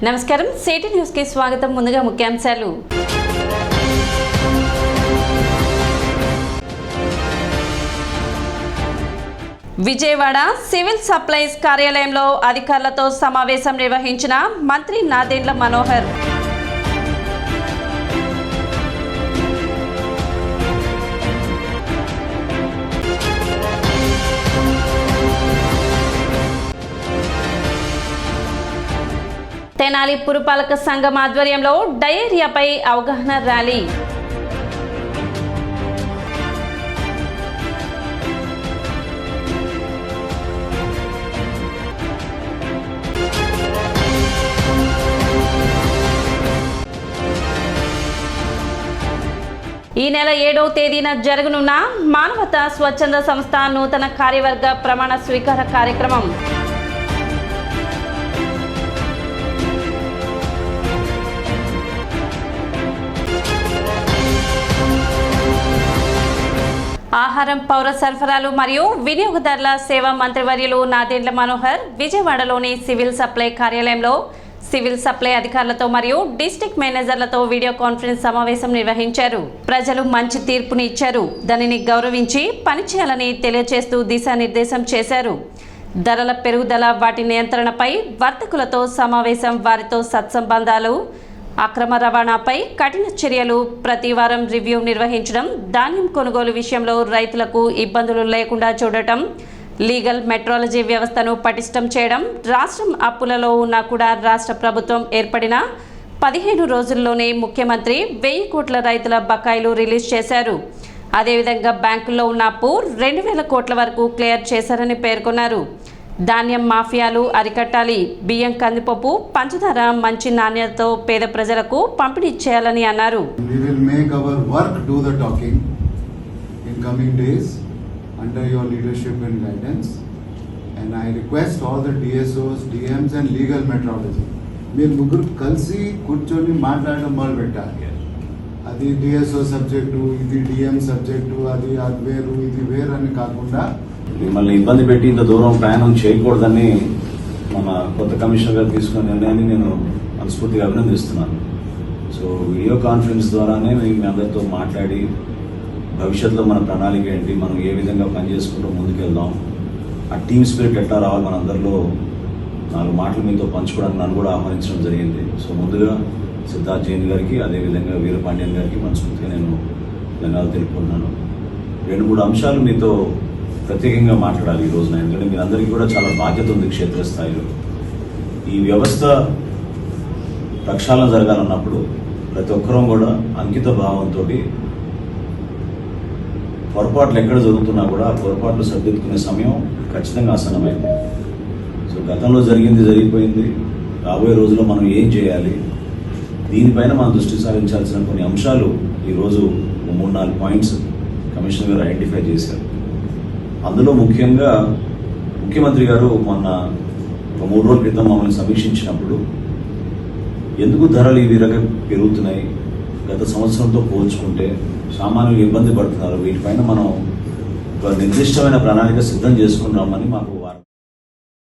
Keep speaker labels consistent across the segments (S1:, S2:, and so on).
S1: నమస్కారం city news కి స్వాగతం. ముందుగా ముఖ్యాంశాలు. విజయవాడ సివిల్ సప్లైస్ కార్యాలయంలో అధికారులతో సమావేశం నిర్వహించిన మంత్రి నాదెండ్ల మనోహర్. తెనాలి పురపాలక సంఘం ఆధ్వర్యంలో డయేరియాపై అవగాహన ర్యాలీ. ఈ నెల 7వ తేదీన జరగనున్న మానవతా స్వచ్ఛంద సంస్థ నూతన కార్యవర్గ ప్రమాణ స్వీకార కార్యక్రమం. ఆహారం, పౌర సరఫరాలు మరియు వినియోగదారుల సేవా మంత్రివర్యులు నాదెండ్ల మనోహర్ విజయవాడలోని సివిల్ సప్లై కార్యాలయంలో సివిల్ సప్లై అధికారులతో మరియు డిస్ట్రిక్ట్ మేనేజర్లతో వీడియో కాన్ఫరెన్స్ సమావేశం నిర్వహించారు. ప్రజలు మంచి తీర్పుని ఇచ్చారు, దానిని గౌరవించి పనిచేయాలని తెలియజేస్తూ దిశానిర్దేశం చేశారు. ధరల పెరుగుదల, వాటి నియంత్రణపై వర్తకులతో సమావేశం, వారితో సత్సంబంధాలు, అక్రమ రవాణాపై కఠిన చర్యలు, ప్రతి వారం రివ్యూ నిర్వహించడం, ధాన్యం కొనుగోలు విషయంలో రైతులకు ఇబ్బందులు లేకుండా చూడటం, లీగల్ మెట్రాలజీ వ్యవస్థను పటిష్టం చేయడం, రాష్ట్రం అప్పులలో ఉన్నా కూడా రాష్ట్ర ప్రభుత్వం ఏర్పడిన 15 రోజుల్లోనే ముఖ్యమంత్రి 1000 కోట్ల రైతుల బకాయిలు రిలీజ్ చేశారు. అదేవిధంగా బ్యాంకుల్లో ఉన్న అప్పు 2000 కోట్ల వరకు క్లియర్ చేశారని పేర్కొన్నారు. ధాన్యం మాఫియాలు అరికట్టాలి, బియ్యం, కందిపప్పు, పంచదార మంచి నాణ్యతతో పేద ప్రజలకు పంపిణీ చేయాలని అన్నారు.
S2: We will make our work do the talking in coming days under your leadership and guidance, and I request all the DSOs, DMs and legal metrology మీరు ముగ్గురు కలిసి కూర్చొని మాట్లాడడం మొదలు పెట్టాలి. అది డిఎస్ఓ సబ్జెక్టు, ఇది డిఎం సబ్జెక్టు, అది వేరు ఇది వేరు అని కాకుండా
S3: మిమ్మల్ని ఇబ్బంది పెట్టి ఇంత దూరం ప్రయాణం చేయకూడదని మన కొత్త కమిషనర్ గారు తీసుకున్న నిర్ణయాన్ని నేను మనస్ఫూర్తిగా అభినందిస్తున్నాను. సో వీడియో కాన్ఫరెన్స్ ద్వారానే మీ అందరితో మాట్లాడి భవిష్యత్తులో మన ప్రణాళిక ఏంటి, మనం ఏ విధంగా పనిచేసుకుంటూ ముందుకెళ్దాం, ఆ టీమ్ స్పిరిట్ ఎట్లా రావాలి మన అందరిలో 4 మాటలు మీతో పంచుకోవడానికి నన్ను కూడా ఆహ్వానించడం జరిగింది. సో ముందుగా సిద్ధార్థ్ జైన్ గారికి, అదేవిధంగా వీరపాండ్యన్ గారికి మనస్ఫూర్తిగా నేను ధన్యవాదాలు తెలుపుకుంటున్నాను. 2-3 అంశాలు మీతో ప్రత్యేకంగా మాట్లాడాలి ఈ రోజున, ఎందుకంటే మీరందరికీ కూడా చాలా బాధ్యత ఉంది క్షేత్రస్థాయిలో. ఈ వ్యవస్థ ప్రక్షాళన జరగాలన్నప్పుడు ప్రతి ఒక్కరూ కూడా అంకిత భావంతో పొరపాట్లు ఎక్కడ జరుగుతున్నా కూడా ఆ పొరపాట్లు సరిదిద్దుకునే సమయం ఖచ్చితంగా ఆసన్నమైంది. సో గతంలో జరిగింది జరిగిపోయింది, రాబోయే రోజుల్లో మనం ఏం చేయాలి, దీనిపైన మనం దృష్టి సారించాల్సిన కొన్ని అంశాలు ఈరోజు 3-4 పాయింట్స్ కమిషనర్ గారు ఐడెంటిఫై చేశారు. అందులో ముఖ్యంగా ముఖ్యమంత్రి గారు మొన్న 3 రోజుల క్రితం మమ్మల్ని సమీక్షించినప్పుడు ఎందుకు ధరలు ఈ విధంగా పెరుగుతున్నాయి, గత సంవత్సరంతో పోల్చుకుంటే సామాన్యులు ఇబ్బంది పడుతున్నారు, వీటిపైన మనం ఒక నిర్దిష్టమైన ప్రణాళిక సిద్ధం చేసుకున్నామని మాకు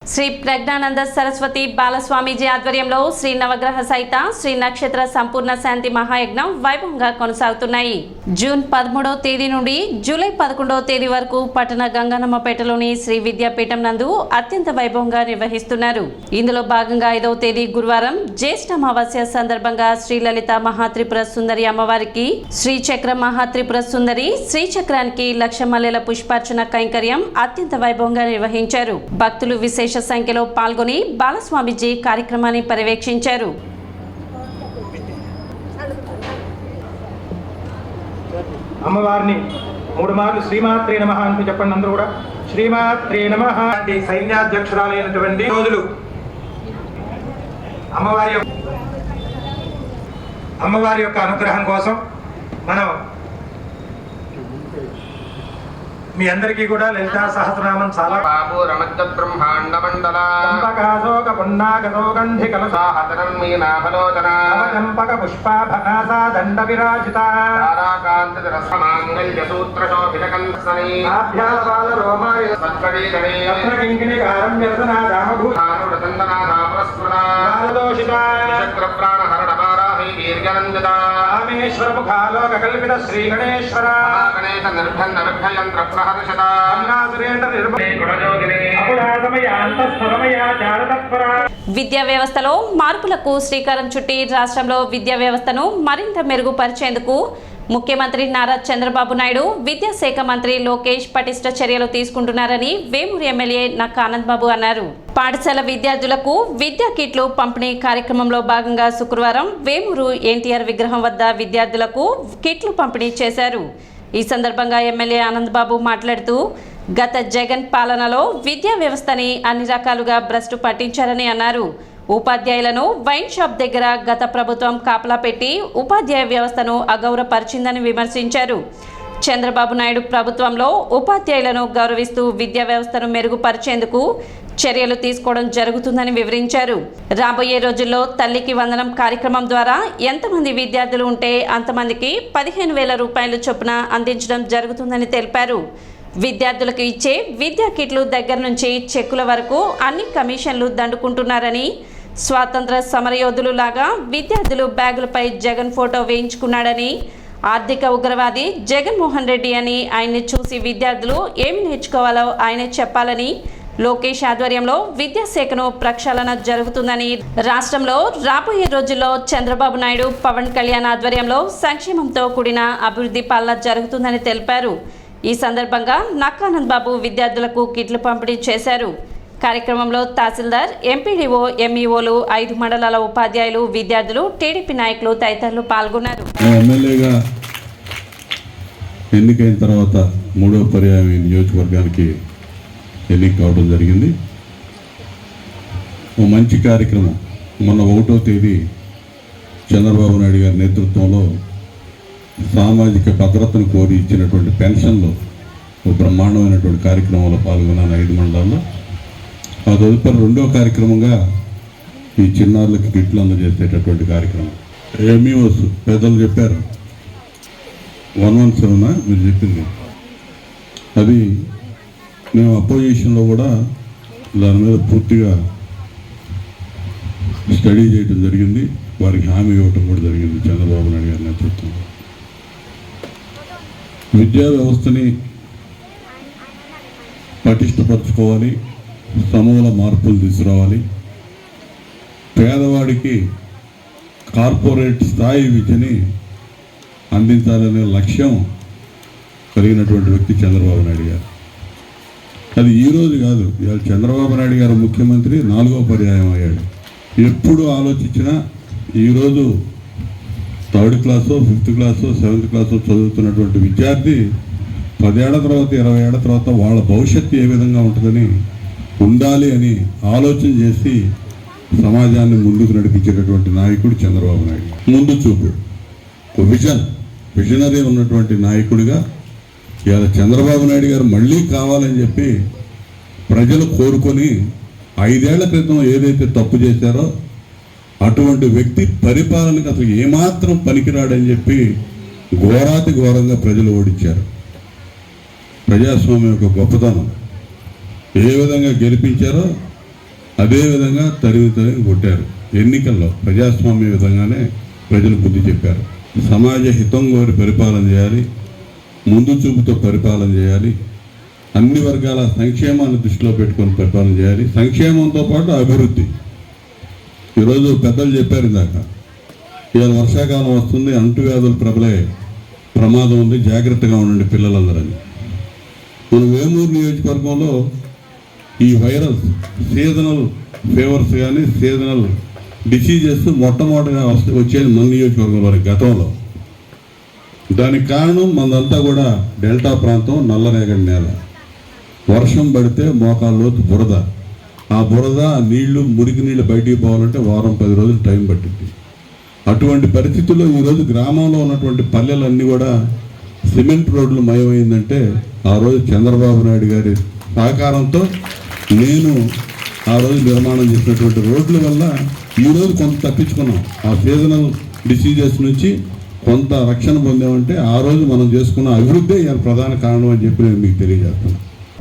S1: శ్రీ ప్రజ్ఞానంద సరస్వతి బాలస్వామీజీ ఆధ్వర్యంలో శ్రీ నవగ్రహ సహిత శ్రీ నక్షత్ర సంపూర్ణ శాంతి మహాయజ్ఞం వైభవంగా కొనసాగుతున్నాయి. జూన్ 13వ తేదీ నుండి జూలై 11వ తేదీ వరకు పట్టణ గంగానమ్మపేటలోని శ్రీ విద్యాపీఠం నందు అత్యంత వైభవంగా నిర్వహిస్తున్నారు. ఇందులో భాగంగా 5వ తేదీ గురువారం జ్యేష్ఠ అమావాస్య సందర్భంగా శ్రీ లలిత మహాత్రిపుర సుందరి అమ్మవారికి శ్రీచక్ర మహాత్రిపుర సుందరి శ్రీచక్రానికి 1,00,000 మల్లెల పుష్పార్చన కైంకర్యం అత్యంత వైభవంగా నిర్వహించారు. భక్తులు విశేష సంఖ్యలో పాల్గొని బాలస్వామీజీ కార్యక్రమాన్ని పర్యవేక్షించారు.
S4: అమ్మవారిని 3 మార్లు శ్రీమాత్రే నమః అంటూ చెప్పండి. అందరూ కూడా శ్రీమాత్రే నమః. సైన్యాధ్యక్షురాలైనటువంటి రోజులు అమ్మవారి యొక్క అనుగ్రహం కోసం మనం మీ అందరికీ కూడా లలితా సహస్రనామం చాలా
S5: బాబు రమద్ద బ్రహ్మాండ మండల
S4: చంపకాశోక పున్నాగసోగంధి
S5: కలసాహతనం మీనాభలోచన
S4: చంపక పుష్పాభనాసా దండ విరాజిత
S5: తారాకాంత రసమాంగళ్య సూత్ర శోభిత కల్సని
S4: ఆభ్యాల బాల రోమాయ
S5: సత్కవీకణే
S4: రత్న కింకిణి కారం వ్యసనా దామభూతానుడతం
S5: స్కందనాథా పురస్కృతా
S4: కాలదోషితా
S5: చక్రప్రాణహరణమారాహి దీర్ఘనందితా
S4: రామేశ్వర ముఖాలోక కల్పిత శ్రీ గణేశ్వర
S5: గణేశ నిర్భన్న విభ్యయంత్ర ప్రహర్షితా
S4: అన్నాసురేంద్ర నిర్మలే
S5: గుణజోగిని
S4: అపురాతమయ అంతఃస్థరమయ జారతత్పర.
S1: విద్యా వ్యవస్థలో మార్పులకు శ్రీకారం చుట్టి రాష్ట్రంలో విద్యా వ్యవస్థను మరింత మెరుగుపరిచేందుకు ముఖ్యమంత్రి నారా చంద్రబాబు నాయుడు విద్యాశాఖ మంత్రి లోకేష్ పటిష్ట చర్యలు తీసుకుంటున్నారని వేమూరు ఎమ్మెల్యే నక్కా ఆనంద్ బాబు అన్నారు. పాఠశాల విద్యార్థులకు విద్యా కిట్లు పంపిణీ కార్యక్రమంలో భాగంగా శుక్రవారం వేమూరు ఎన్టీఆర్ విగ్రహం వద్ద విద్యార్థులకు కిట్లు పంపిణీ చేశారు. ఈ సందర్భంగా ఎమ్మెల్యే ఆనంద్ బాబు మాట్లాడుతూ గత జగన్ పాలనలో విద్యా వ్యవస్థని అన్ని రకాలుగా భ్రష్టు పట్టించారని అన్నారు. ఉపాధ్యాయులను వైన్ షాప్ దగ్గర గత ప్రభుత్వం కాపలా పెట్టి ఉపాధ్యాయ వ్యవస్థను అగౌరవపరిచిందని విమర్శించారు. చంద్రబాబు నాయుడు ప్రభుత్వంలో ఉపాధ్యాయులను గౌరవిస్తూ విద్యా వ్యవస్థను మెరుగుపరిచేందుకు చర్యలు తీసుకోవడం జరుగుతుందని వివరించారు. రాబోయే రోజుల్లో తల్లికి వందనం కార్యక్రమం ద్వారా ఎంతమంది విద్యార్థులు ఉంటే అంతమందికి 15,000 రూపాయలు చొప్పున అందించడం జరుగుతుందని తెలిపారు. విద్యార్థులకు ఇచ్చే విద్యా కిట్లు దగ్గర నుంచి చెక్కుల వరకు అన్ని కమిషన్లు దండుకుంటున్నారని, స్వాతంత్ర సమరయోధులు లాగా విద్యార్థులు బ్యాగులపై జగన్ ఫోటో వేయించుకున్నాడని, ఆర్థిక ఉగ్రవాది జగన్మోహన్ రెడ్డి అని ఆయన్ని చూసి విద్యార్థులు ఏమి నేర్చుకోవాలో ఆయనే చెప్పాలని, లోకేష్ ఆధ్వర్యంలో విద్యాశాఖను ప్రక్షాళన జరుగుతుందని, రాష్ట్రంలో రాబోయే రోజుల్లో చంద్రబాబు నాయుడు పవన్ కళ్యాణ్ ఆధ్వర్యంలో సంక్షేమంతో కూడిన అభివృద్ధి పాలన జరుగుతుందని తెలిపారు. ఈ సందర్భంగా నక్కా ఆనంద్ బాబు విద్యార్థులకు కిట్లు పంపిణీ చేశారు. కార్యక్రమంలో తహసీల్దార్, ఎంపీడీఓ, ఎంఈఓలు, 5 మండలాల ఉపాధ్యాయులు, విద్యార్థులు, టీడీపీ నాయకులు తదితరులు పాల్గొన్నారు.
S6: ఎమ్మెల్యేగా ఎన్నికైన తర్వాత 3వ పర్యాయం నియోజకవర్గానికి ఎన్నిక కావడం జరిగింది. ఓ మంచి కార్యక్రమం మొన్న 1వ తేదీ చంద్రబాబు నాయుడు గారి నేతృత్వంలో సామాజిక భద్రతను కోరి ఇచ్చినటువంటి పెన్షన్లో ఓ బ్రహ్మాండమైనటువంటి కార్యక్రమంలో పాల్గొన్నాను 5 మండలాల్లో. ఆ తదుపరి 2వ కార్యక్రమంగా ఈ చిన్నారులకు కిట్లు అందజేసేటటువంటి కార్యక్రమం. ఎంఈఓస్ పెద్దలు చెప్పారు 117 మీరు చెప్పింది అది మేము అపోజిషన్లో కూడా దాని మీద పూర్తిగా స్టడీ చేయడం జరిగింది. వారికి హామీ ఇవ్వటం కూడా జరిగింది చంద్రబాబు నాయుడు గారి నేతృత్వంలో. విద్యా వ్యవస్థని పటిష్టపరచుకోవాలి, సమూల మార్పులు తీసుకురావాలి, పేదవాడికి కార్పొరేట్ స్థాయి విద్యని అందించాలనే లక్ష్యం కలిగినటువంటి వ్యక్తి చంద్రబాబు నాయుడు గారు. అది ఈరోజు కాదు, ఇవాళ చంద్రబాబు నాయుడు గారు ముఖ్యమంత్రి 4వ పర్యాయం అయ్యాడు. ఎప్పుడు ఆలోచించినా ఈరోజు 3rd క్లాసో 5th క్లాసో 7th క్లాసో చదువుతున్నటువంటి విద్యార్థి 10 ఏళ్ల తర్వాత 20 ఏళ్ల తర్వాత వాళ్ళ భవిష్యత్తు ఏ విధంగా ఉంటుందని ఉండాలి అని ఆలోచన చేసి సమాజాన్ని ముందుకు నడిపించేటటువంటి నాయకుడు చంద్రబాబు నాయుడు. ముందు చూపు, విజనరీ ఉన్నటువంటి నాయకుడిగా ఇవాళ చంద్రబాబు నాయుడు గారు మళ్ళీ కావాలని చెప్పి ప్రజలు కోరుకొని 5 ఏళ్ల క్రితం ఏదైతే తప్పు చేశారో అటువంటి వ్యక్తి పరిపాలనకు అసలు ఏమాత్రం పనికిరాడని చెప్పి ఘోరాతి ఘోరంగా ప్రజలు ఓడించారు. ప్రజాస్వామ్యం యొక్క గొప్పతనం ఏ విధంగా గెలిపించారో అదే విధంగా తరిమి కొట్టారు. ఎన్నికల్లో ప్రజాస్వామ్య విధంగానే ప్రజలు బుద్ధి చెప్పారు. సమాజ హితం కోరి పరిపాలన చేయాలి, ముందు చూపుతో పరిపాలన చేయాలి, అన్ని వర్గాల సంక్షేమాన్ని దృష్టిలో పెట్టుకొని పరిపాలన చేయాలి. సంక్షేమంతో పాటు అభివృద్ధి. ఈరోజు పెద్దలు చెప్పారు ఇందాక, ఇవాళ వర్షాకాలం వస్తుంది, అంటువ్యాధులు ప్రబలే ప్రమాదం ఉంది, జాగ్రత్తగా ఉండండి పిల్లలందరని. మన వేమూరు నియోజకవర్గంలో ఈ వైరస్ సీజనల్ ఫీవర్స్ కానీ సీజనల్ డిసీజెస్ మొట్టమొదటిగా వచ్చేది మన నియోజకవర్గంలో గతంలో. దానికి కారణం మనదంతా కూడా డెల్టా ప్రాంతం, నల్లరేగడి నేల. వర్షం పడితే మోకాళ్ళలోతు బురద, ఆ బురద నీళ్లు మురికి నీళ్ళు బయటికి పోవాలంటే 10 రోజులు టైం పట్టింది. అటువంటి పరిస్థితుల్లో ఈరోజు గ్రామంలో ఉన్నటువంటి పల్లెలన్నీ కూడా సిమెంట్ రోడ్లు మయమైందంటే ఆ రోజు చంద్రబాబు నాయుడు గారి సహకారంతో నేను ఆ రోజు నిర్మాణం చేసినటువంటి రోడ్ల వల్ల ఈరోజు కొంత తప్పించుకున్నాం. ఆ సీజనల్ డిసీజెస్ నుంచి కొంత రక్షణ పొందామంటే ఆ రోజు మనం చేసుకున్న అభివృద్ధి ప్రధాన కారణం అని చెప్పి నేను మీకు తెలియజేస్తున్నాను.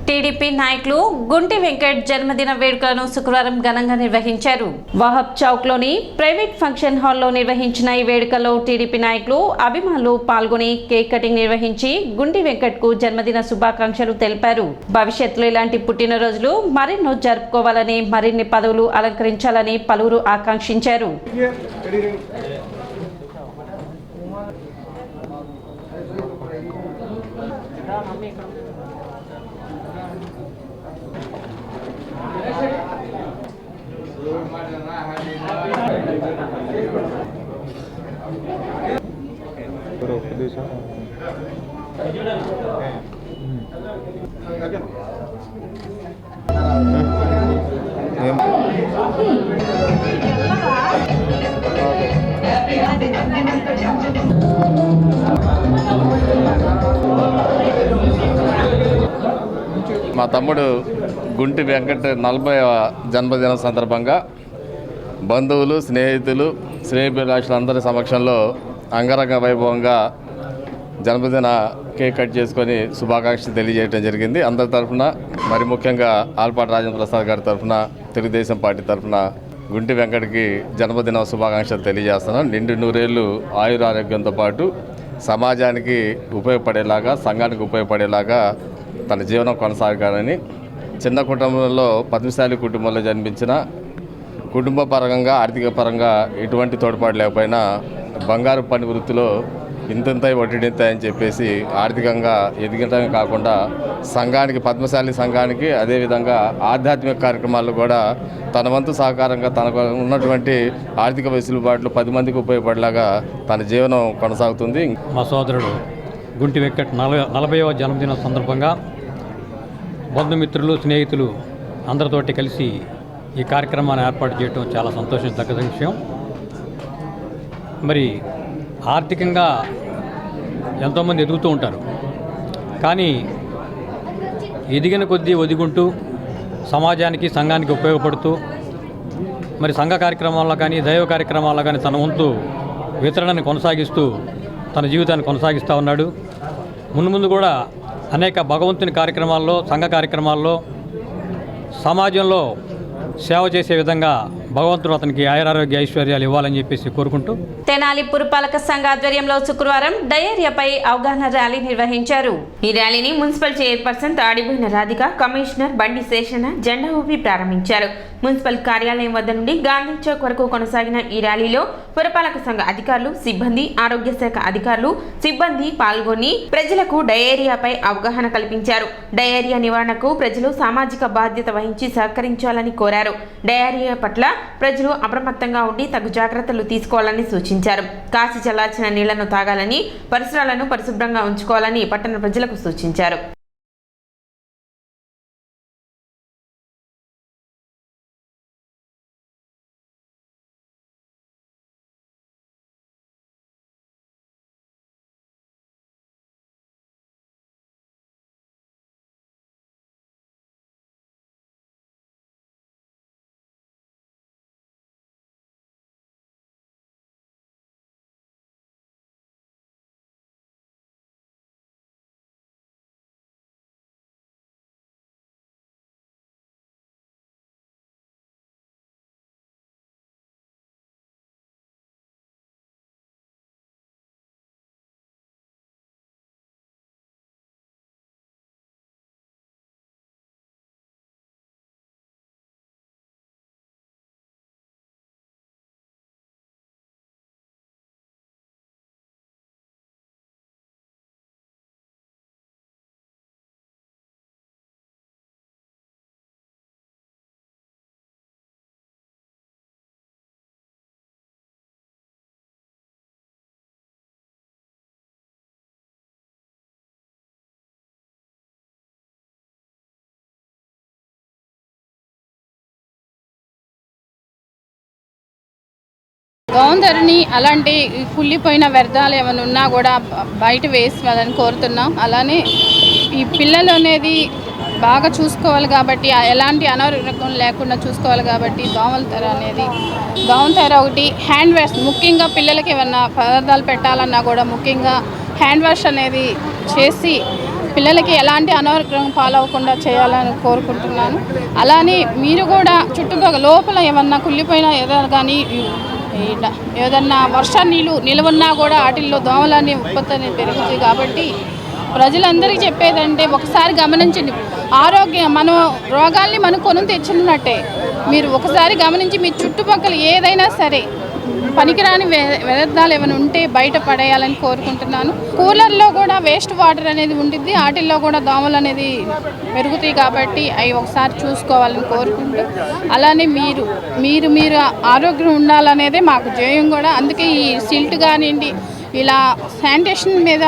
S1: టీడీపీ నాయకులు గుంటి వెంకట్ జన్మదిన వేడుకలను శుక్రవారం ఘనంగా నిర్వహించారు. వహబ్ చౌక్లోని ప్రైవేట్ ఫంక్షన్ హాల్లో నిర్వహించిన ఈ వేడుకలో టీడీపీ నాయకులు అభిమానులు పాల్గొని కేక్ కటింగ్ నిర్వహించి గుంటి వెంకట్ కు జన్మదిన శుభాకాంక్షలు తెలిపారు. భవిష్యత్తులో ఇలాంటి పుట్టినరోజులు మరెన్నో జరుపుకోవాలని, మరిన్ని పదవులు అలంకరించాలని పలువురు ఆకాంక్షించారు.
S7: మా తమ్ముడు గుంటి వెంకట్ 40వ జన్మదినం సందర్భంగా బంధువులు, స్నేహితులు, శ్రేయోభిలాషులందరి సమక్షంలో అంగరంగ వైభవంగా జన్మదిన కేక్ కట్ చేసుకొని శుభాకాంక్షలు తెలియజేయడం జరిగింది. అందరి తరఫున, మరి ముఖ్యంగా ఆల్పాటి రాజేంద్ర ప్రసాద్ గారి తరఫున, తెలుగుదేశం పార్టీ తరఫున గుంటి వెంకట్కి జన్మదిన శుభాకాంక్షలు తెలియజేస్తున్నాను. నిండు నూరేళ్ళు ఆయురారోగ్యంతో పాటు సమాజానికి ఉపయోగపడేలాగా, సంఘానికి ఉపయోగపడేలాగా తన జీవనం కొనసాగాలని, చిన్న కుటుంబంలో పద్మశాలి కుటుంబంలో జన్మించిన, కుటుంబ పరంగా ఆర్థిక పరంగా ఎటువంటి తోడ్పాటు లేకపోయినా బంగారు పని వృత్తిలో ఇంతంతై వడ్డీనింతాయని చెప్పేసి ఆర్థికంగా ఎదగటమే కాకుండా సంఘానికి, పద్మశాలి సంఘానికి, అదేవిధంగా ఆధ్యాత్మిక కార్యక్రమాల్లో కూడా తన వంతు సహకారంగా తనకు ఉన్నటువంటి ఆర్థిక వెసులుబాట్లు 10 మందికి ఉపయోగపడేలాగా తన జీవనం కొనసాగుతుంది.
S8: మా సోదరుడు గుంటి వెంకట్ 40వ జన్మదిన సందర్భంగా బంధుమిత్రులు, స్నేహితులు అందరితోటి కలిసి ఈ కార్యక్రమాన్ని ఏర్పాటు చేయడం చాలా సంతోషించదగ్గ విషయం. మరి ఆర్థికంగా ఎంతోమంది ఎదుగుతూ ఉంటారు, కానీ ఎదిగిన కొద్దీ ఒదిగుంటూ సమాజానికి, సంఘానికి ఉపయోగపడుతూ మరి సంఘ కార్యక్రమాల్లో కానీ, దైవ కార్యక్రమాల్లో కానీ తన వంతు వితరణని కొనసాగిస్తూ తన జీవితాన్ని కొనసాగిస్తూ ఉన్నాడు. ముందు కూడా అనేక భగవంతుని కార్యక్రమాల్లో, సంఘ కార్యక్రమాల్లో, సమాజంలో సేవ చేసే విధంగా భగవంతుడు అతనికి ఆయురారోగ్య ఐశ్వర్యాలు ఇవ్వాలని చెప్పేసి కోరుకుంటూ
S1: తెనాలి పురపాలక సంఘ ఆధ్వర్యంలో శుక్రవారం డయేరియాపై అవగాహన ర్యాలీ నిర్వహించారు.
S9: ఈ ర్యాలీని municipal chairperson Tadiboina Radhika, commissioner Bandi Seshanna జెండా ఊపి ప్రారంభించారు. మున్సిపల్ కార్యాలయం వద్ద నుండి గాంధీ చౌక్ వరకు కొనసాగిన ఈ ర్యాలీలో పురపాలక సంఘ అధికారులు, సిబ్బంది, ఆరోగ్య శాఖ అధికారులు, సిబ్బంది పాల్గొని ప్రజలకు డయేరియాపై అవగాహన కల్పించారు. డయేరియా నివారణకు ప్రజలు సామాజిక బాధ్యత వహించి సహకరించాలని కోరారు. డయేరియా పట్ల ప్రజలు అప్రమత్తంగా ఉండి తగు జాగ్రత్తలు తీసుకోవాలని సూచించారు. కాసి చల్లార్చిన నీళ్లను తాగాలని, పరిసరాలను పరిశుభ్రంగా ఉంచుకోవాలని పట్టణ ప్రజలకు సూచించారు.
S10: గౌంధరిని అలాంటి కుళ్ళిపోయిన వ్యర్థాలు ఏమైనా ఉన్నా కూడా బయట వేసుకోవాలని కోరుతున్నాం. అలానే ఈ పిల్లలు అనేది బాగా చూసుకోవాలి కాబట్టి, ఎలాంటి అనారోగ్యం లేకుండా చూసుకోవాలి కాబట్టి దోమల తెర ఒకటి, హ్యాండ్ వాష్, ముఖ్యంగా పిల్లలకి ఏమన్నా పదార్థాలు పెట్టాలన్నా కూడా ముఖ్యంగా హ్యాండ్ వాష్ అనేది చేసి పిల్లలకి ఎలాంటి అనారోగ్యం పాలవకుండా చేయాలని కోరుకుంటున్నాను. అలానే మీరు కూడా చుట్టుపక్కల లోపల ఏమన్నా కుళ్ళిపోయినా ఏదైనా కానీ ఏదన్నా వర్ష నీళ్ళు నిలవన్నా కూడా వాటిల్లో దోమలన్నీ ఉత్పత్తి అనేది పెరుగుతుంది. కాబట్టి ప్రజలందరికీ చెప్పేదంటే ఒకసారి గమనించండి. మనం రోగాల్ని మనం కొని తెచ్చినట్టే మీరు ఒకసారి గమనించి మీ చుట్టుపక్కల ఏదైనా సరే పనికిరాని వ్యర్థాలు ఏమైనా ఉంటే బయట పడేయాలని కోరుకుంటున్నాను. కూలర్లో కూడా వేస్ట్ వాటర్ అనేది ఉంటుంది, వాటిల్లో కూడా దోమలు అనేది పెరుగుతాయి. కాబట్టి అవి ఒకసారి చూసుకోవాలని కోరుకుంటూ, అలానే మీరు ఆరోగ్యం ఉండాలనేదే మాకు ధ్యేయం కూడా. అందుకే ఈ సిల్ట్ కానివ్వండి ఇలా శానిటేషన్ మీద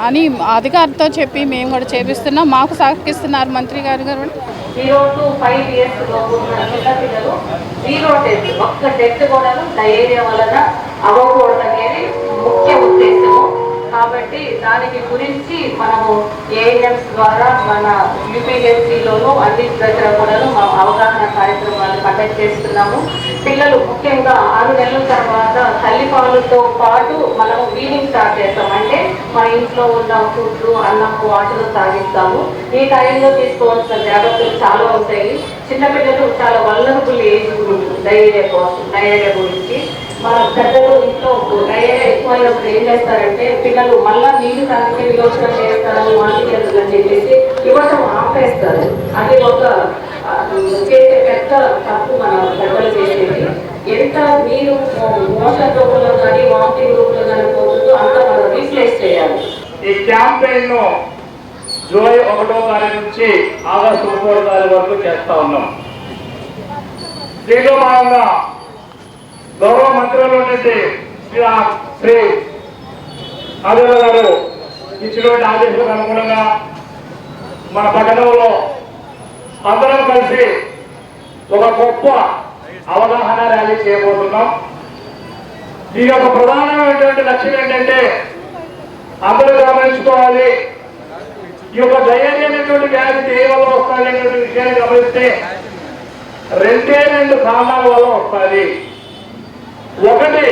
S10: అని అధికారితో చెప్పి మేము కూడా చేపిస్తున్నాం. మాకు సహకరిస్తున్నారు మంత్రి గారు కూడా.
S11: 0 to 5 years లోపు ఉన్న పిల్లలు 0 డెత్, ఒక్క డెత్ కూడా డయేరియా వలన అవ్వకూడదనేది ముఖ్య ఉద్దేశము. కాబట్టి దానికి గురించి మనము ఏఎన్ఎంస్ ద్వారా మన యూపీఎస్సీలోనూ అన్ని దగ్గర కూడా మనం అవగాహన కార్యక్రమాలు కండక్ట్ చేస్తున్నాము. పిల్లలు ముఖ్యంగా 6 నెలల తర్వాత తల్లిపాలతో పాటు మనము వీలింగ్ స్టార్ట్ చేస్తాం. అంటే మన ఇంట్లో ఉన్న ఫుడ్లు, అన్నం, వాటర్ తాగిస్తాము. ఈ టైంలో తీసుకోవాల్సిన జాగ్రత్తలు చాలా ఉంటాయి. చిన్నపిల్లలు చాలా వల్నరబుల్ ఏజ్ ఉంటుంది డయేరియా గురించి. మన పెద్దలు ఇంట్లో డయేరియా ఎక్కువైనప్పుడు ఏం చేస్తారంటే పిల్లలు మళ్ళా నీళ్లు తాగితే విలోచన చేస్తారు, వాంతి చేస్తుందని చెప్పేసి ఇవ్వటం ఆపేస్తారు. అది ఒక చేసే పెద్ద తప్పు మన పెద్దలు చేసేది. ఎంత నీరు మోషన్ రూపంలో కానీ వామిటింగ్ రూపంలో కానీ పోతుందో అంత మనం రీప్లేస్ చేయాలి.
S4: ఈ క్యాంపెయిన్ ను జూలై 1వ తారీఖు నుంచి ఆగస్టు 30వ తారీఖు వరకు చేస్తా ఉన్నాం. దీనిలో భాగంగా గౌరవ మంత్రులు శ్రీ ఆదిల గారు ఇచ్చినటువంటి ఆదేశాలకు అనుగుణంగా మన పట్టణంలో అందరం కలిసి ఒక గొప్ప అవగాహన ర్యాలీ చేయబోతున్నాం. దీని యొక్క ప్రధానమైనటువంటి లక్ష్యం ఏంటంటే అందరూ గమనించుకోవాలి. ఈ యొక్క డయేరియా అనేటువంటి వ్యాధి దేని వల్ల వస్తుంది అనేటువంటి విషయాన్ని గమనిస్తే 2 కారణాల వల్ల వస్తుంది. ఒకటి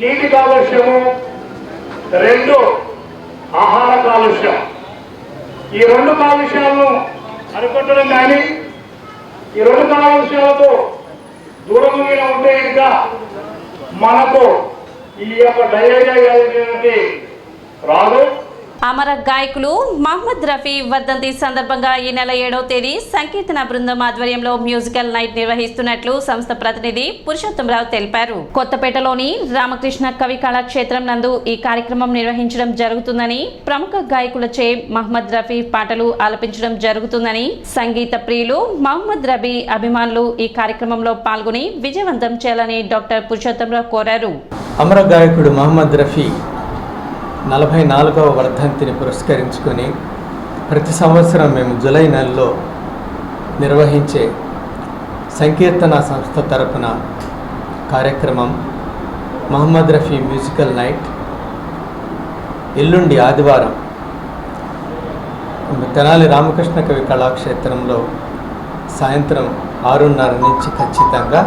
S4: నీటి కాలుష్యము, 2 ఆహార కాలుష్యం. ఈ 2 కాలుష్యాలను అనుకుంటున్నాం. కానీ ఈ 2 కాలుష్యాలతో దూరంగా ఉంటే ఇంకా మనకు ఈ యొక్క డయేరియా వ్యాధి రాదు.
S1: అమర గాయకులు మహమ్మద్ రఫీ వర్ధంతి సందర్భంగా ఈ నెల 7వ తేదీ సంకీర్తన బృందం ఆధ్వర్యంలో మ్యూజికల్ నైట్ నిర్వహిస్తున్నట్లు సంస్థ ప్రతినిధి పురుషోత్తమరావు తెలిపారు. కొత్తపేటలోని రామకృష్ణ కవి కళాక్షేత్రం నందు ఈ కార్యక్రమం నిర్వహించడం జరుగుతుందని, ప్రముఖ గాయకులచే మహమ్మద్ రఫీ పాటలు ఆలపించడం జరుగుతుందని సంగీత ప్రియులు మహమ్మద్ రఫీ అభిమానులు ఈ కార్యక్రమంలో పాల్గొని విజయవంతం చేయాలని డాక్టర్ పురుషోత్తమరావు కోరారు.
S12: అమర గాయకుడు మహమ్మద్ రఫీ 44వ వర్ధంతిని పురస్కరించుకొని ప్రతి సంవత్సరం మేము జూలై నెలలో నిర్వహించే సంకీర్తన సంస్థ తరపున కార్యక్రమం మహమ్మద్ రఫీ మ్యూజికల్ నైట్ ఎల్లుండి ఆదివారం తెనాలి రామకృష్ణ కవి కళాక్షేత్రంలో సాయంత్రం 6:30 నుంచి ఖచ్చితంగా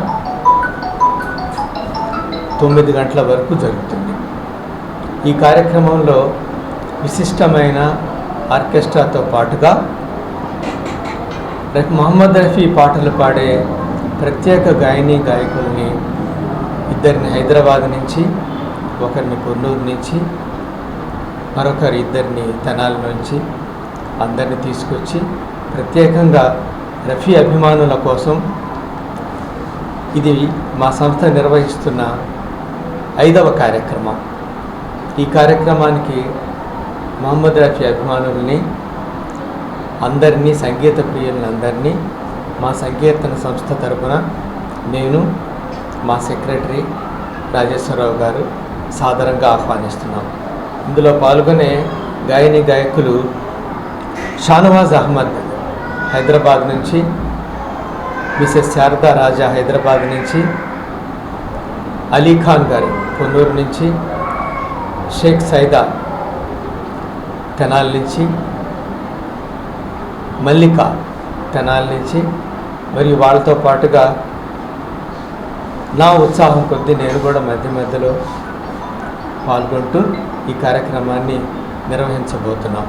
S12: 9 గంటల వరకు జరుగుతుంది. ఈ కార్యక్రమంలో విశిష్టమైన ఆర్కెస్ట్రాతో పాటుగా మహమ్మద్ రఫీ పాటలు పాడే ప్రత్యేక గాయకుల్ని 2 హైదరాబాద్ నుంచి, ఒకరిని కొన్నూరు నుంచి, మరొకరు 2 తెనాలి నుంచి అందరిని తీసుకొచ్చి ప్రత్యేకంగా రఫీ అభిమానుల కోసం ఇది మా సంస్థ నిర్వహిస్తున్న 5వ కార్యక్రమం. ఈ కార్యక్రమానికి మహమ్మద్ రఫీ అభిమానుల్ని అందరినీ, సంగీత ప్రియులందరినీ మా సంకీర్తన సంస్థ తరపున నేను, మా సెక్రటరీ రాజేశ్వరరావు గారు సాదరంగా ఆహ్వానిస్తున్నాం. ఇందులో పాల్గొనే గాయకులు షానవాజ్ అహ్మద్ హైదరాబాద్ నుంచి, మిసెస్ శారదా రాజా హైదరాబాద్ నుంచి, అలీఖాన్ గారు కొన్నూరు నుంచి, షేక్ సైదా తెనాలి నుంచి, మల్లిక తెనాలి నుంచి, మరియు వాళ్ళతో పాటుగా నా ఉత్సాహం కొద్దీ నేను కూడా మధ్యలో పాల్గొంటూ ఈ కార్యక్రమాన్ని నిర్వహించబోతున్నాం.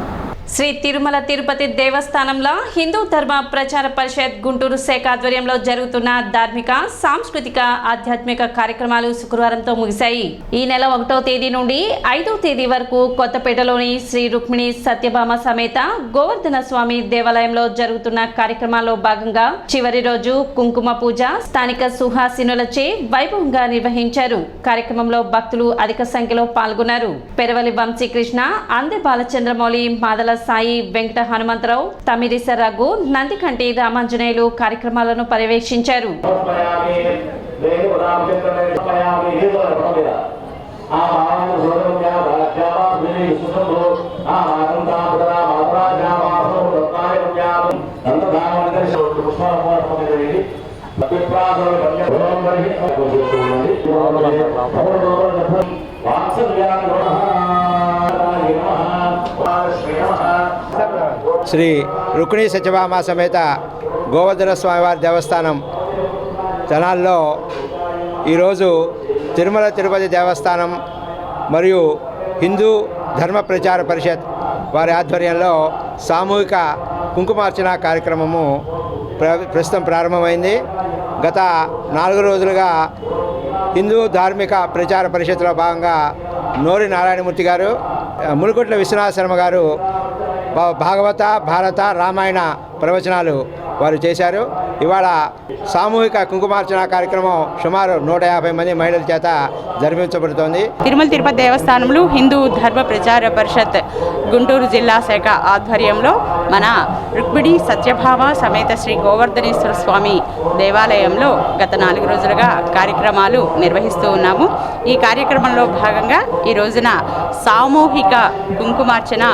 S1: శ్రీ తిరుమల తిరుపతి దేవస్థానంలో హిందూ ధర్మ ప్రచార పరిషత్ గుంటూరు శాఖ ఆధ్వర్యంలో జరుగుతున్న ధార్మిక సాంస్కృతిక ఆధ్యాత్మిక కార్యక్రమాలు శుక్రవారంతో ముగిశాయి. ఈ నెల 1వ తేదీ నుండి 5వ తేదీ వరకు కొత్తపేటలోని శ్రీ రుక్మిణి సత్యభామ సమేత గోవర్ధన స్వామి దేవాలయంలో జరుగుతున్న కార్యక్రమాల్లో భాగంగా చివరి రోజు కుంకుమ పూజ స్థానిక సుహాసినులచే వైభవంగా నిర్వహించారు. కార్యక్రమంలో భక్తులు అధిక సంఖ్యలో పాల్గొన్నారు. పెరవలి వంశీకృష్ణ, అందే బాలచంద్రమౌళి, మాదల సాయి, వెంకట హనుమంతరావు, తమిరిస రఘు, నందికంటి రామాంజనేయులు కార్యక్రమాలను పర్యవేక్షించారు.
S13: శ్రీ రుక్మిణి సత్యభామ సమేత గోవర్ధన స్వామివారి దేవస్థానం తెనాల్లో ఈరోజు తిరుమల తిరుపతి దేవస్థానం మరియు హిందూ ధర్మ ప్రచార పరిషత్ వారి ఆధ్వర్యంలో సామూహిక కుంకుమార్చన కార్యక్రమము ప్రస్తుతం ప్రారంభమైంది. గత 4 రోజులుగా హిందూ ధార్మిక ప్రచార పరిషత్లో భాగంగా నోరి నారాయణమూర్తి గారు, మునుకొట్ల విశ్వనాథ శర్మ గారు భాగవత, భారత, రామాయణ ప్రవచనాలు వారు చేశారు. ఇవాళ సామూహిక కుంకుమార్చన కార్యక్రమం సుమారు 150 మంది మహిళల చేత జరిపించబడుతోంది.
S14: తిరుమల తిరుపతి దేవస్థానంలో హిందూ ధర్మ ప్రచార పరిషత్ గుంటూరు జిల్లా శాఖ ఆధ్వర్యంలో మన రుక్మిణి సత్యభామ సమేత శ్రీ గోవర్ధనేశ్వర స్వామి దేవాలయంలో గత 4 రోజులుగా కార్యక్రమాలు నిర్వహిస్తూ ఉన్నాము. ఈ కార్యక్రమంలో భాగంగా ఈ రోజున సామూహిక కుంకుమార్చన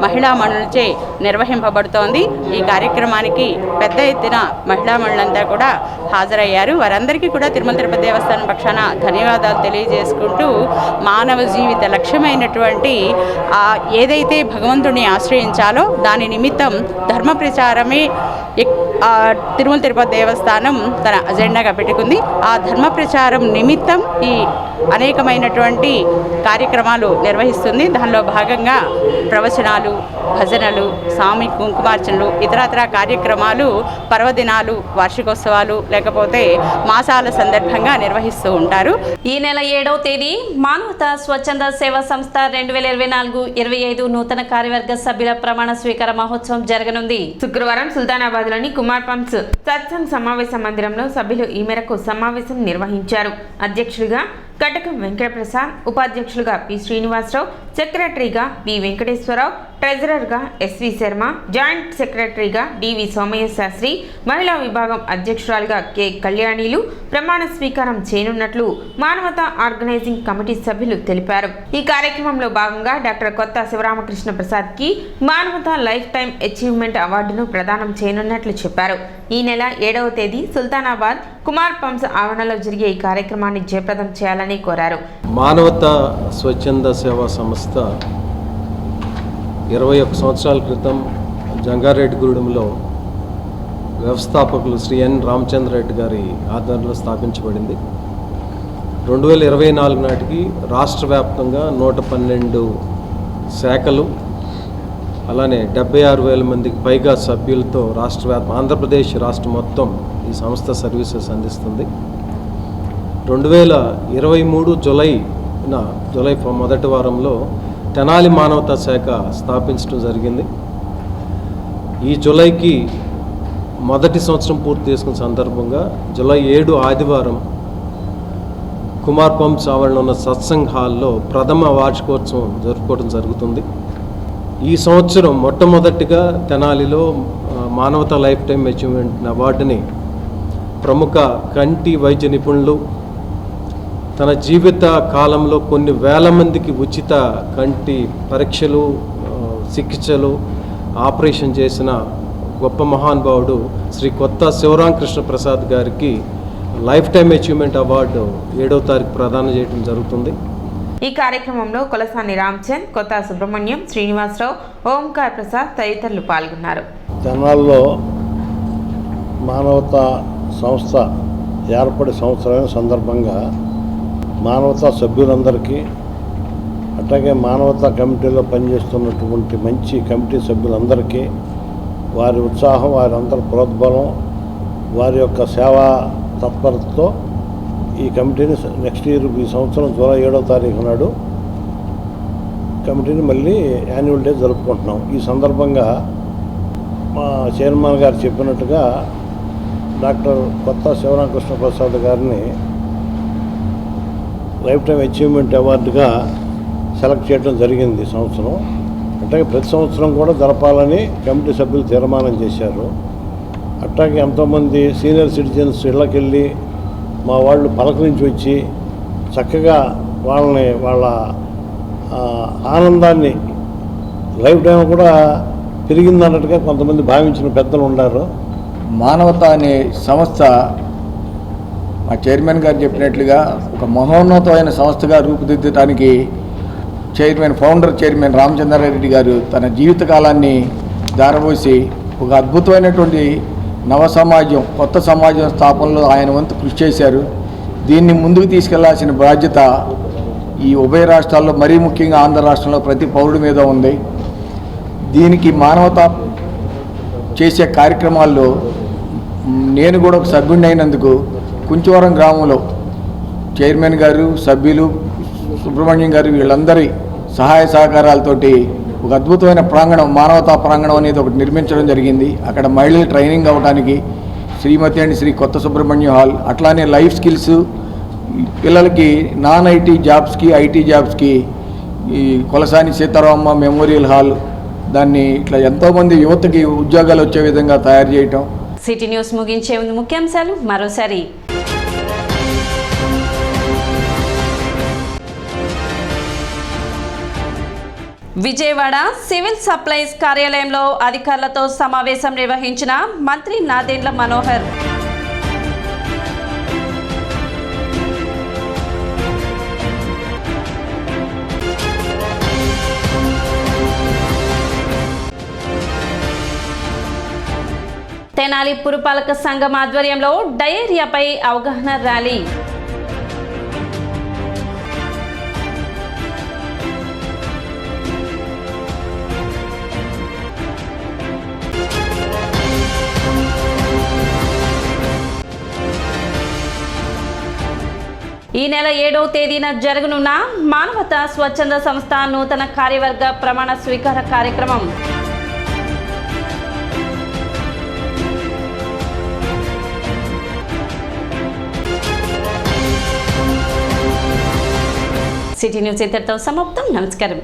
S14: మహిళా మణులచే నిర్వహింపబడుతోంది. ఈ కార్యక్రమానికి పెద్ద ఎత్తున మహిళా మణులంతా కూడా హాజరయ్యారు. వారందరికీ కూడా తిరుమల తిరుపతి దేవస్థానం పక్షాన ధన్యవాదాలు తెలియజేసుకుంటూ మానవ జీవిత లక్ష్యమైనటువంటి ఏదైతే భగవంతుడిని ఆశ్రయించాలో దాని నిమిత్తం ధర్మ ప్రచారమే తిరుమల తిరుపతి దేవస్థానం తన అజెండాగా పెట్టుకుంది. ఆ ధర్మ ప్రచారం నిమిత్తం ఈ అనేకమైనటువంటి కార్యక్రమాలు నిర్వహిస్తుంది. దానిలో భాగంగా ప్రవచనాలు, భజనలు, సామి కుంకుమార్చనలు, ఇతరత్ర కార్యక్రమాలు, పర్వదినాలు, వార్షికోత్సవాలు లేకపోతే మాసాల సందర్భంగా నిర్వహిస్తూ ఉంటారు.
S1: ఈ నెల 7వ తేదీ మానవతా స్వచ్ఛంద సేవా సంస్థ 2024-25 నూతన కార్యవర్గ సభ్యుల ప్రమాణ స్వీకార మహోత్సవం జరగనుంది.
S9: శుక్రవారం సుల్తానాబాద్లోని కుమార్ పంప్స్ సత్సంగ్ సమావేశ మందిరంలో సభ్యులు ఈ మేరకు సమావేశం నిర్వహించారు. అధ్యక్షుడిగా కటకం వెంకటప్రసాద్, ఉపాధ్యక్షులుగా పి శ్రీనివాసరావు, సెక్రటరీగా బి వెంకటేశ్వరరావు, ట్రెజరర్గా ఎస్వి శర్మ, జాయింట్ సెక్రటరీగా డివి సోమయ్య శాస్త్రి, మహిళా విభాగం అధ్యక్షురాలుగా కె కళ్యాణిలు ప్రమాణ స్వీకారం చేయనున్నట్లు మానవతా ఆర్గనైజింగ్ కమిటీ సభ్యులు తెలిపారు. ఈ కార్యక్రమంలో భాగంగా డాక్టర్ కొత్త శివరామకృష్ణ ప్రసాద్కి మానవతా లైఫ్ టైం అచీవ్మెంట్ అవార్డును ప్రదానం చేయనున్నట్లు చెప్పారు. ఈ నెల 7వ తేదీ సుల్తానాబాద్ కుమార్ పంప్స్ ఆవరణలో జరిగే ఈ కార్యక్రమాన్ని జయప్రదం చేయాలని కోరారు.
S12: మానవతా స్వచ్ఛంద సేవా సంస్థ 21 సంవత్సరాల క్రితం జంగారెడ్డిగూడెంలో వ్యవస్థాపకులు శ్రీ ఎన్ రామచంద్రరెడ్డి గారి ఆధ్వర్యంలో స్థాపించబడింది. 2024 నాటికి రాష్ట్ర వ్యాప్తంగా 112 శాఖలు, అలానే 76,000 మందికి పైగా సభ్యులతో ఆంధ్రప్రదేశ్ రాష్ట్రం మొత్తం ఈ సంస్థ సర్వీసెస్ అందిస్తుంది. 2023 జూలై మొదటి వారంలో తెనాలి మానవతా శాఖ స్థాపించడం జరిగింది. ఈ జూలైకి మొదటి సంవత్సరం పూర్తి చేసుకున్న సందర్భంగా జూలై 7 ఆదివారం కుమార్ పంప్స్ ఆవరణలో ఉన్న సత్సంగ్ హాల్లో ప్రథమ వార్షికోత్సవం జరుపుకోవడం జరుగుతుంది. ఈ సంవత్సరం మొట్టమొదటిగా తెనాలిలో మానవతా లైఫ్ టైం అచీవ్మెంట్ అవార్డుని ప్రముఖ కంటి వైద్య నిపుణులు తన జీవిత కాలంలో కొన్ని వేల మందికి ఉచిత కంటి పరీక్షలు, చికిత్సలు, ఆపరేషన్ చేసిన గొప్ప మహానుభావుడు శ్రీ కొత్త శివరామకృష్ణ ప్రసాద్ గారికి లైఫ్ టైం అచీవ్మెంట్ అవార్డు 7వ తారీఖు ప్రదానం చేయడం జరుగుతుంది.
S9: ఈ కార్యక్రమంలో కొలసాని రామచంద్, కొత్త సుబ్రహ్మణ్యం, శ్రీనివాసరావు, ఓంకార్ ప్రసాద్ తదితరులు పాల్గొన్నారు.
S15: తెనాల్లో మానవతా సంస్థ ఏర్పడి సంవత్సరమైన సందర్భంగా మానవతా సభ్యులందరికీ అట్లాగే మానవతా కమిటీలో పనిచేస్తున్నటువంటి మంచి కమిటీ సభ్యులందరికీ వారి ఉత్సాహం, వారి అందరి ప్రోద్బలం, వారి యొక్క సేవా తత్పరతతో ఈ కమిటీని నెక్స్ట్ ఇయర్ ఈ సంవత్సరం జూలై 7వ తారీఖు నాడు కమిటీని మళ్ళీ యాన్యువల్ డే జరుపుకుంటున్నాం. ఈ సందర్భంగా మా చైర్మన్ గారు చెప్పినట్టుగా డాక్టర్ కొత్త శివరామకృష్ణ ప్రసాద్ గారిని లైఫ్ టైం అచీవ్మెంట్ అవార్డుగా సెలెక్ట్ చేయడం జరిగింది ఈ సంవత్సరం. అట్లాగే ప్రతి సంవత్సరం కూడా జరపాలని కమిటీ సభ్యులు తీర్మానం చేశారు. అట్లాగే ఎంతోమంది సీనియర్ సిటిజన్స్ ఇళ్ళకెళ్ళి మా వాళ్ళు పలకరించి వచ్చి చక్కగా వాళ్ళ ఆనందాన్ని లైఫ్ టైం కూడా పెరిగిందన్నట్టుగా కొంతమంది భావించిన పెద్దలు ఉన్నారు.
S16: మానవత అనే సంస్థ మా చైర్మన్ గారు చెప్పినట్లుగా ఒక మహోన్నతమైన సంస్థగా రూపుదిద్దడానికి ఫౌండర్ చైర్మన్ రామచంద్రారెడ్డి గారు తన జీవితకాలాన్ని దారపోసి ఒక అద్భుతమైనటువంటి నవ సమాజం, కొత్త సమాజం స్థాపనలో ఆయన వంతు కృషి చేశారు. దీన్ని ముందుకు తీసుకెళ్లాల్సిన బాధ్యత ఈ ఉభయ రాష్ట్రాల్లో, మరీ ముఖ్యంగా ఆంధ్ర రాష్ట్రంలో ప్రతి పౌరుడి మీద ఉంది. దీనికి మానవత చేసే కార్యక్రమాల్లో నేను కూడా ఒక సభ్యుడిని అయినందుకు కుంచవరం గ్రామంలో చైర్మన్ గారు, సభ్యులు, సుబ్రహ్మణ్యం గారు వీళ్ళందరి సహాయ సహకారాలతోటి ఒక అద్భుతమైన ప్రాంగణం, మానవతా ప్రాంగణం అనేది ఒకటి నిర్మించడం జరిగింది. అక్కడ మహిళలు ట్రైనింగ్ అవ్వడానికి శ్రీమతి అండ్ శ్రీ కొత్త సుబ్రహ్మణ్యం హాల్, అట్లానే లైఫ్ స్కిల్స్ పిల్లలకి నాన్ ఐటీ జాబ్స్కి, ఐటీ జాబ్స్కి ఈ కొలసాని సీతారామమ్మ మెమోరియల్ హాల్, దాన్ని ఇట్లా ఎంతోమంది యువతకి ఉద్యోగాలు వచ్చే విధంగా తయారు చేయటం.
S1: సిటీ న్యూస్ ముగించే ముందు ముఖ్యాంశాలు మరోసారి. విజయవాడ సివిల్ సప్లైస్ కార్యాలయంలో అధికారులతో సమావేశం నిర్వహించిన మంత్రి నాదెండ్ల మనోహర్. తెనాలి పురపాలక సంఘం ఆధ్వర్యంలో డయేరియాపై అవగాహన ర్యాలీ. ఈ నెల 7వ తేదీన జరగనున్న మానవతా స్వచ్ఛంద సంస్థ నూతన కార్యవర్గ ప్రమాణ స్వీకార కార్యక్రమం. సిటీ న్యూస్ ఇంతటితో సమాప్తం. నమస్కారం.